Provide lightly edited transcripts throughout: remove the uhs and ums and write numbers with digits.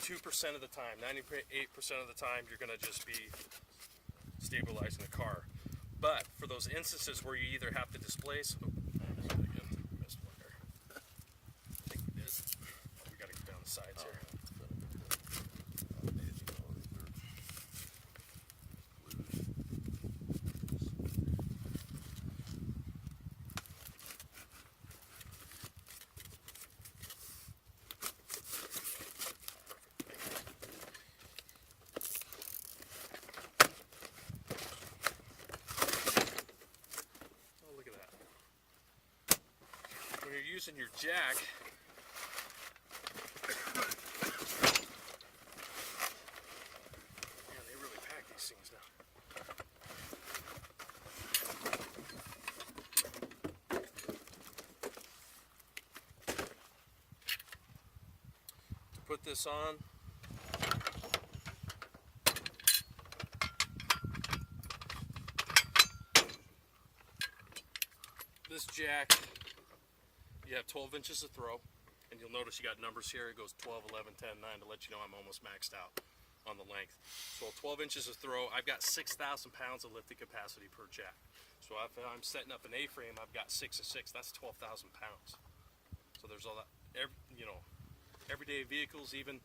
92% of the time, 98% of the time, you're going to just be stabilizing the car. But for those instances where you either have to displace, we got to get down the sides here. When you're using your jack, man, they really pack these things now. To put this on, this jack, you have 12 inches of throw, and you'll notice you got numbers here. It goes 12, 11, 10, 9 to let you know I'm almost maxed out on the length. So 12 inches of throw, I've got 6,000 pounds of lifting capacity per jack. So if I'm setting up an A-frame, I've got 6 to 6, that's 12,000 pounds. So there's all that, everyday vehicles, even,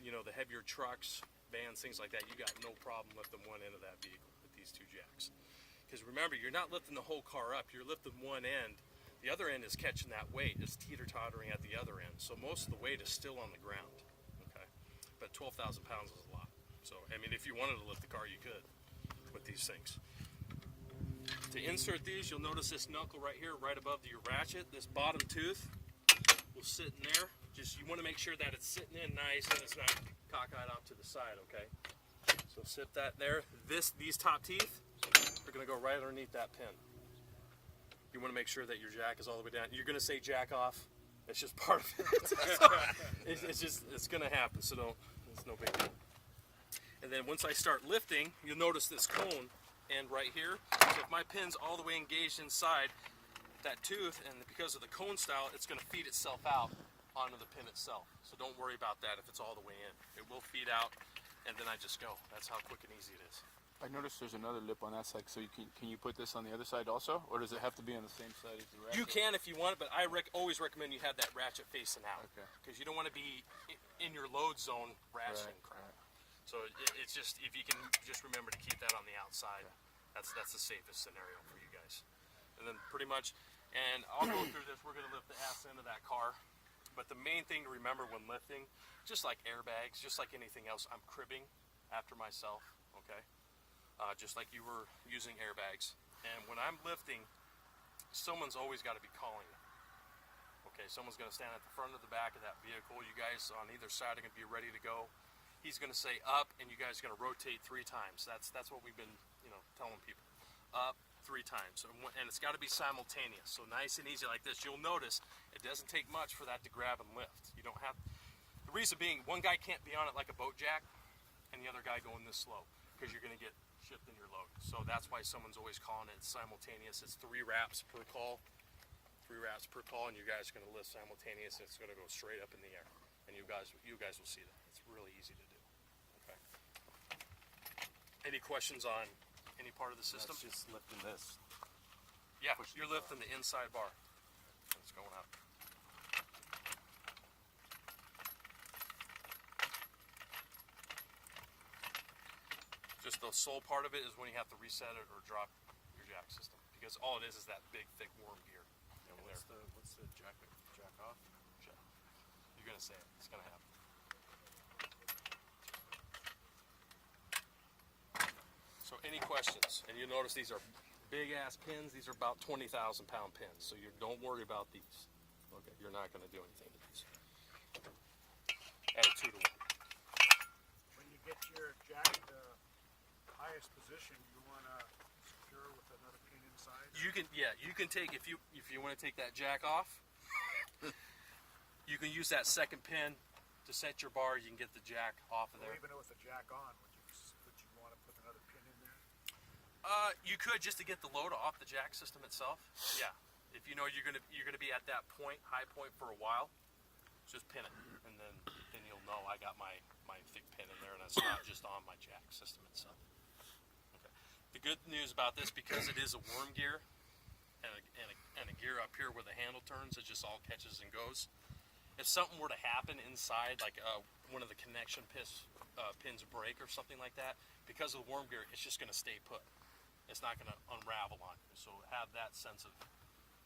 the heavier trucks, vans, things like that, you got no problem lifting one end of that vehicle with these two jacks. Because remember, you're not lifting the whole car up, you're lifting one end. The other end is catching that weight. It's teeter-tottering at the other end. So most of the weight is still on the ground. Okay, but 12,000 pounds is a lot. So, I mean, if you wanted to lift the car, you could with these things. To insert these, you'll notice this knuckle right here, right above your ratchet. This bottom tooth will sit in there. Just, you want to make sure that it's sitting in nice and it's not cockeyed off to the side, okay? So sit that there. These top teeth are going to go right underneath that pin. You want to make sure that your jack is all the way down. You're going to say jack off. It's just part of it. it's going to happen, so it's no big deal. And then once I start lifting, you'll notice this cone end right here. So if my pin's all the way engaged inside that tooth, and because of the cone style, it's going to feed itself out onto the pin itself. So don't worry about that if it's all the way in. It will feed out, and then I just go. That's how quick and easy it is. I noticed there's another lip on that side, so can you put this on the other side also, or does it have to be on the same side as the ratchet? You can if you want it, but I always recommend you have that ratchet facing out, because you don't want to be in your load zone ratcheting crap. So it's just, if you can just remember to keep that on the outside, that's the safest scenario for you guys. And then pretty much, and I'll go through this, we're going to lift the ass end of that car, but the main thing to remember when lifting, just like airbags, just like anything else, I'm cribbing after myself, okay? Just like you were using airbags. And when I'm lifting, someone's always got to be calling me. Okay, someone's going to stand at the front or the back of that vehicle. You guys on either side are going to be ready to go. He's going to say up, and you guys are going to rotate 3 times. That's what we've been, telling people. Up 3 times, and it's got to be simultaneous. So nice and easy like this. You'll notice it doesn't take much for that to grab and lift. You don't have. The reason being, one guy can't be on it like a boat jack, and the other guy going this slow, because you're going to get shifting your load. So that's why someone's always calling it simultaneous. It's 3 wraps per call. 3 wraps per call, and you guys are going to lift simultaneous, and it's going to go straight up in the air. And you guys will see that. It's really easy to do. Okay. Any questions on any part of the system? That's just lifting this. Yeah, you're lifting the inside bar. It's going up. Just the sole part of it is when you have to reset it or drop your jack system, because all it is that big, thick worm gear. And what's the jack off? You're gonna say it. It's gonna happen. So any questions? And you notice these are big ass pins. These are about 20,000 pound pins. So you don't worry about these. Okay, you're not gonna do anything to these. At a 2 to 1. When you get your jack highest position, you want to secure with another pin inside? You can take, if you want to take that jack off, you can use that second pin to set your bar. You can get the jack off of there. Or even with the jack on, would you want to put another pin in there? You could, just to get the load off the jack system itself. Yeah, if you know you're gonna be at that point, high point for a while, just pin it, and then you'll know. I got my thick pin in there, and it's not just on my jack system itself. Okay. The good news about this, because it is a worm gear and a gear up here where the handle turns, it just all catches and goes. If something were to happen inside, like one of the connection pins break or something like that, because of the worm gear, it's just going to stay put. It's not going to unravel on you. So have that sense of,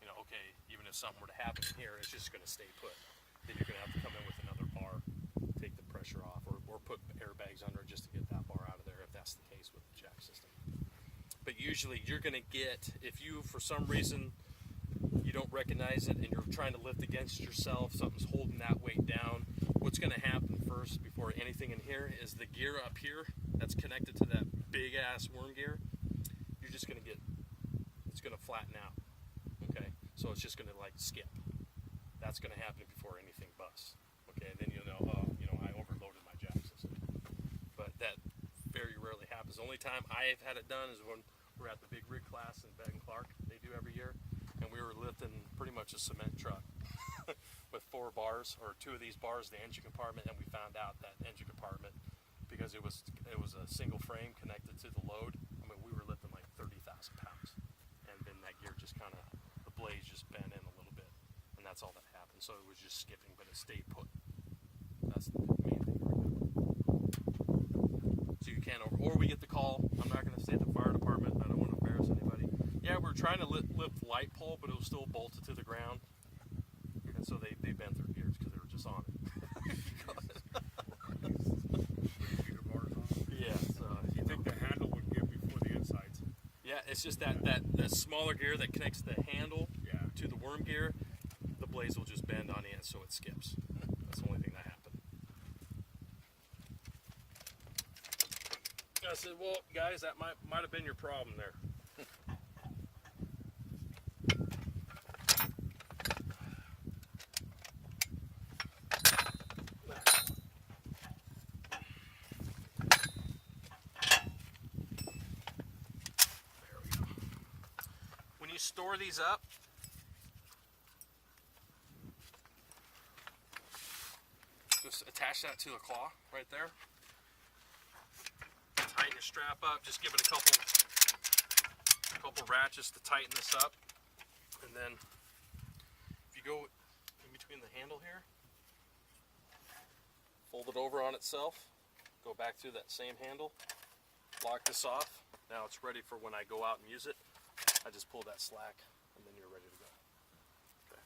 okay, even if something were to happen in here, it's just going to stay put. Then you're going to have to come in with another bar, take the pressure off, or put airbags under it just to get that bar out of there if that's the case with the jack system. But usually you're going to get, if you, for some reason, you don't recognize it and you're trying to lift against yourself, something's holding that weight down, what's going to happen first before anything in here is the gear up here that's connected to that big ass worm gear, you're just going to it's going to flatten out. Okay, so it's just going to like skip. That's going to happen before anything busts. Okay, and then you'll know, I overloaded my jack system. But that very rarely happens. The only time I've had it done is when we're at the big rig class in Beck and Clark. They do every year. And we were lifting pretty much a cement truck with 4 bars, or 2 of these bars, the engine compartment, and we found out that engine compartment, because it was a single frame connected to the load. I mean, we were lifting like 30,000 pounds, and then that gear just kind of, the blades just bent in a little bit, and that's all that happened. So it was just skipping, but it stayed put. That's the main thing to remember. So you can't or we get the call. I'm not going to say the fire department. I don't want to embarrass anybody. Yeah, we were trying to lift the light pole, but it was still bolted to the ground. And so they bent their gears because they were just on it. Yeah, so You think the handle would give before the insides? yeah, it's just that smaller gear that connects the handle to the worm gear, the blades will just bend on the end so it skips. That's the only thing that happened. I said, well, guys, that might have been your problem there. When you store these up, just attach that to the claw right there. Tighten your strap up. Just give it a couple ratchets to tighten this up, and then if you go in between the handle here, fold it over on itself, go back through that same handle, lock this off. Now it's ready for when I go out and use it. I just pull that slack, and then you're ready to go. Okay.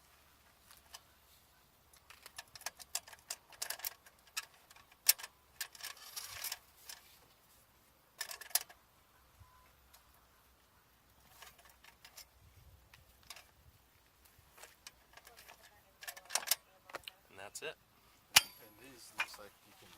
And that's it. And these looks like you can